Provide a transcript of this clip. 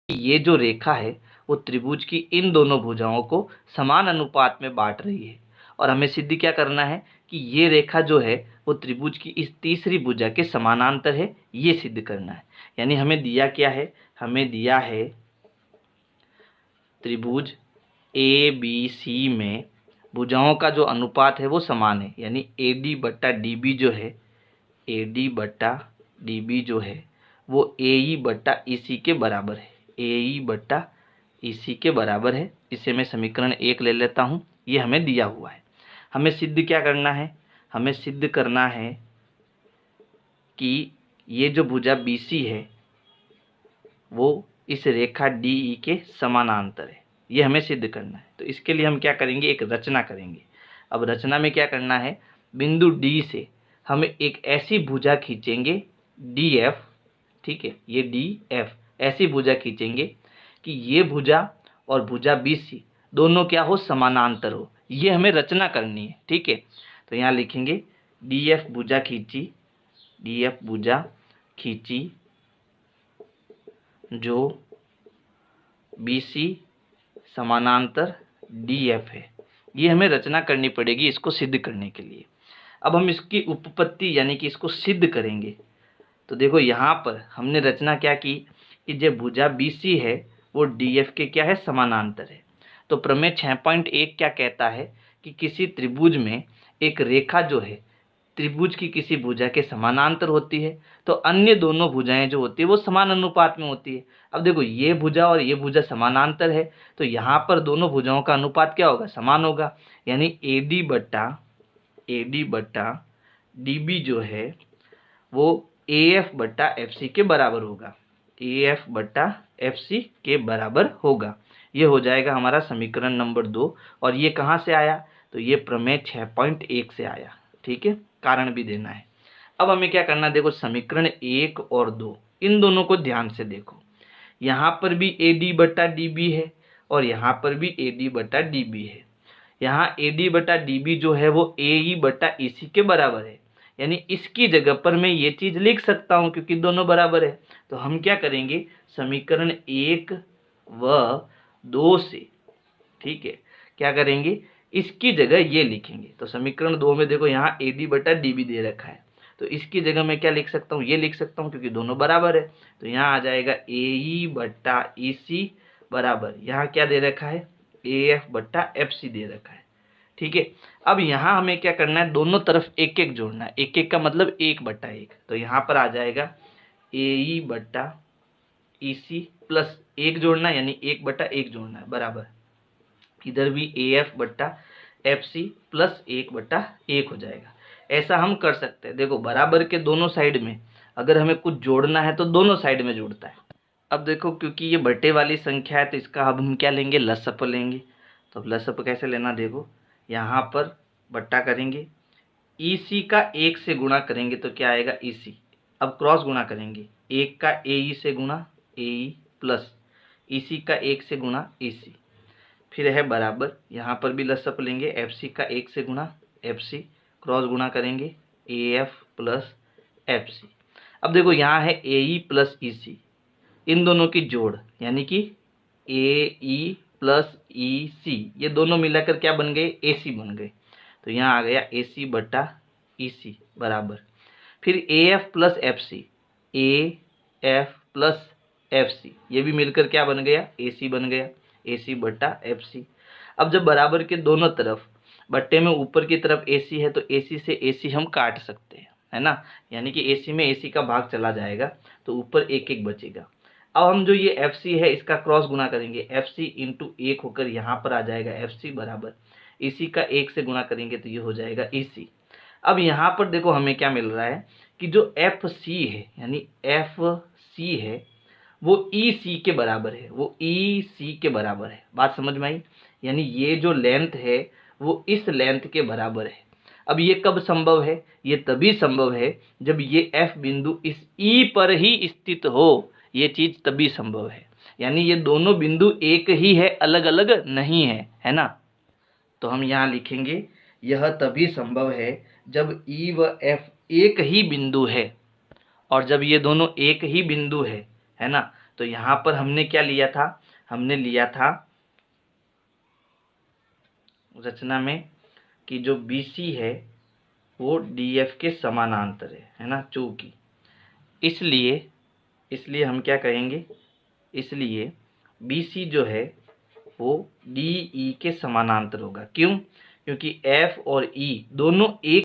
ये जो रेखा है वो त्रिभुज की इन दोनों भुजाओं को समान अनुपात में बांट रही है। और हमें सिद्ध क्या करना है कि ये रेखा जो है वो त्रिभुज की इस तीसरी भुजा के समानांतर है, ये सिद्ध करना है। यानी हमें दिया क्या है, हमें दिया है त्रिभुज ए बी सी में भुजाओं का जो अनुपात है वो समान है। यानी ए डी बट्टा डी बी जो है, ए डी बट्टा डी बी जो है वो ए ई बट्टा ई सी के बराबर है, ए ई बट्टा ई सी के बराबर है। इसे मैं समीकरण 1 ले लेता हूँ, ये हमें दिया हुआ है। हमें सिद्ध क्या करना है, हमें सिद्ध करना है कि ये जो भुजा बी सी है वो इस रेखा डी ई के समानांतर है, ये हमें सिद्ध करना है। तो इसके लिए हम क्या करेंगे, एक रचना करेंगे। अब रचना में क्या करना है, बिंदु डी से हम एक ऐसी भुजा खींचेंगे डी एफ, ठीक है, ये डी एफ ऐसी भुजा खींचेंगे कि ये भुजा और भुजा बी सी दोनों क्या हो, समानांतर हो। ये हमें रचना करनी है, ठीक है। तो यहाँ लिखेंगे डी एफ भुजा खींची, डी एफ भुजा खींची जो बी सी समानांतर डी एफ है। ये हमें रचना करनी पड़ेगी इसको सिद्ध करने के लिए। अब हम इसकी उपपत्ति यानी कि इसको सिद्ध करेंगे। तो देखो यहाँ पर हमने रचना क्या की कि जो भुजा बी सी है वो डी एफ के क्या है, समानांतर है। तो प्रमेय 6.1 क्या कहता है कि किसी त्रिभुज में एक रेखा जो है त्रिभुज की किसी भुजा के समानांतर होती है तो अन्य दोनों भुजाएं जो होती है वो समान अनुपात में होती है। अब देखो ये भुजा और ये भुजा समानांतर है तो यहाँ पर दोनों भुजाओं का अनुपात क्या होगा, समान होगा। यानी ए डी बट्टा डी बी जो है वो ए एफ बट्टा एफ सी के बराबर होगा, ए एफ बट्टा एफ सी के बराबर होगा। ये हो जाएगा हमारा समीकरण नंबर 2। और ये कहाँ से आया, तो ये प्रमेय 6.1 से आया, ठीक है। कारण भी देना है। अब हमें क्या करना है, देखो समीकरण 1 और 2 इन दोनों को ध्यान से देखो। यहाँ पर भी ए डी बट्टा डी बी है और यहाँ पर भी ए डी बट्टा डी बी है। यहाँ ए डी बट्टा डी बी जो है वो ए ई बट्टा ई सी के बराबर है। यानी इसकी जगह पर मैं ये चीज़ लिख सकता हूँ क्योंकि दोनों बराबर है। तो हम क्या करेंगे, समीकरण 1 व 2 से, ठीक है, क्या करेंगे, इसकी जगह ये लिखेंगे। तो समीकरण 2 में देखो यहाँ ए डी बटा डी बी दे रखा है तो इसकी जगह मैं क्या लिख सकता हूँ, ये लिख सकता हूँ क्योंकि दोनों बराबर है। तो यहाँ आ जाएगा ए ई बट्टा ई सी बराबर, यहाँ क्या दे रखा है, ए एफ बट्टा एफ सी दे रखा है, ठीक है। अब यहाँ हमें क्या करना है, दोनों तरफ एक एक जोड़ना है। एक एक का मतलब 1/1। तो यहाँ पर आ जाएगा ए ई बट्टा ई सी प्लस 1 जोड़ना है यानी 1/1 जोड़ना है बराबर, इधर भी ए एफ बट्टा एफ सी प्लस 1/1 हो जाएगा। ऐसा हम कर सकते हैं। देखो बराबर के दोनों साइड में अगर हमें कुछ जोड़ना है तो दोनों साइड में जुड़ता है। अब देखो क्योंकि ये बटे वाली संख्या है तो इसका अब हम क्या लेंगे, लसअप लेंगे। तो लसअप कैसे लेना, देखो यहाँ पर बट्टा करेंगे, ई सी का 1 से गुणा करेंगे तो क्या आएगा ई सी। अब क्रॉस गुणा करेंगे, 1 का ए ई से गुणा ए ई प्लस ई सी का 1 से गुणा ई सी, फिर है बराबर, यहाँ पर भी लसअप लेंगे, एफ सी का 1 से गुणा एफ सी, क्रॉस गुणा करेंगे A F plus F C. अब देखो यहाँ है ए ई प्लस ई सी, इन दोनों की जोड़ यानी कि ए ई प्लस ई सी, ये दोनों मिलाकर क्या बन गए, ए सी बन गए। तो यहाँ आ गया ए सी बट्टा ई सी बराबर, फिर A F plus F C, A F plus F C, ये भी मिलकर क्या बन गया, ए सी बन गया, ए सी बट्टा एफ सी। अब जब बराबर के दोनों तरफ बट्टे में ऊपर की तरफ ए सी है तो ए सी से ए सी हम काट सकते हैं, है ना। यानी कि ए सी में ए सी का भाग चला जाएगा तो ऊपर 1 बचेगा। अब हम जो ये एफ सी है इसका क्रॉस गुणा करेंगे, एफ सी इंटू 1 होकर यहाँ पर आ जाएगा एफ सी बराबर, ई सी का 1 से गुणा करेंगे तो ये हो जाएगा ई सी। अब यहाँ पर देखो हमें क्या मिल रहा है कि जो एफ सी है यानी एफ सी है वो ई सी के बराबर है, वो ई सी के बराबर है। बात समझ में आई, यानी ये जो लेंथ है वो इस लेंथ के बराबर है। अब ये कब संभव है, ये तभी संभव है जब ये एफ बिंदु इस ई पर ही स्थित हो, ये चीज तभी संभव है। यानी ये दोनों बिंदु एक ही है, अलग अलग नहीं है, है ना। तो हम यहाँ लिखेंगे यह तभी संभव है जब ई व एफ एक ही बिंदु है, और जब ये दोनों एक ही बिंदु है ना, तो यहाँ पर हमने क्या लिया था, हमने लिया था रचना में कि जो BC है वो DF के समानांतर है ना, चूंकि इसलिए हम क्या कहेंगे, इसलिए BC जो है वो DE के समानांतर होगा। क्यों? क्योंकि F और E दोनों एक